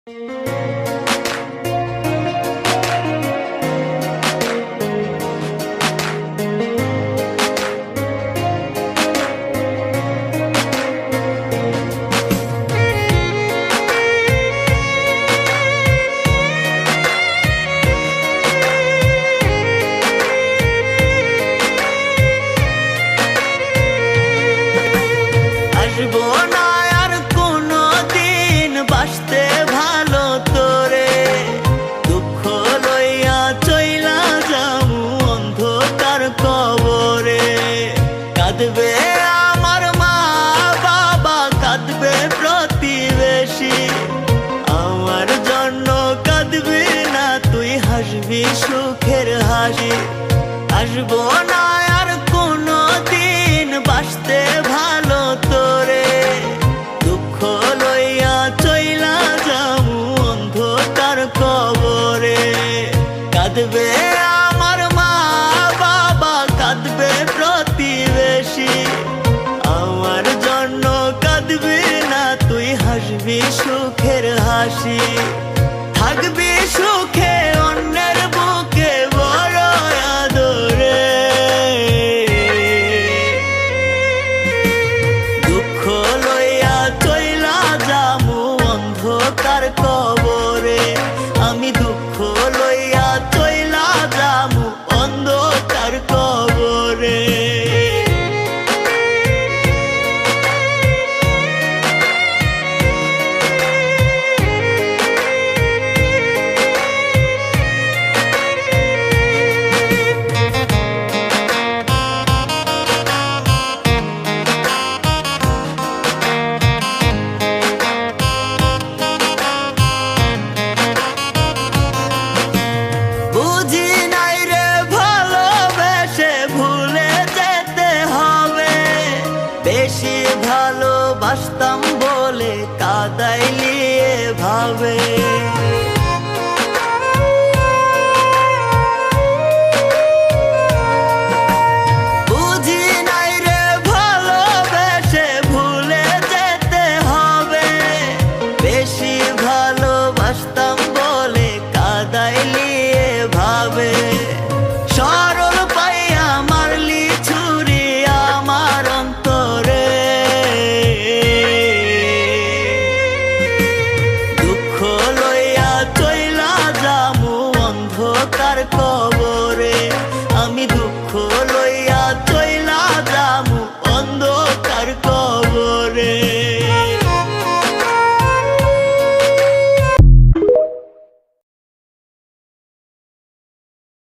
আসবো না আর কোনো দিন বাসতে ভালো তোরে, দুঃখ লইয়া চইলা যামু অন্ধকার কবরে। কাঁদবে আমার মা বাবা, কাঁদবে প্রতিবেশী, আমার জন্য কাঁদবি না তুই, হাসবি সুখের হাসি। আসবো না আর কোনো দিন বাসতে ভালো তোরে, দুঃখ লইয়া চইলা যামু অন্ধকার কবরে। কাঁদবে আমার মা বাবা, কাঁদবে প্রতিবেশী, আমার জন্য কাঁদবি না তুই, হাসবি সুখের হাসি। থাকবি সুখে অন্যের বুকে বড় আদরে, দুঃখ লইয়া চইলা যামু অন্ধকার কবরে। আমি দুঃখ লইয়া চইলা যামু অন্ধকার কবরে। বুঝি নাই রে ভালোবেসে ভুলে যেতে হবে, বেশি ভালোবাসতাম বলে কাঁদাইলি এভাবে। বুঝি নাই রে ভালোবেসে ভুলে যেতে হবে, বেশি ভালোবাসতাম বলে কাঁদাইলি এভাবে। সরল পাইয়া মারলি ছুরি আমার অন্তরে, দুঃখ লইয়া চইলা যামু অন্ধকার কবরে।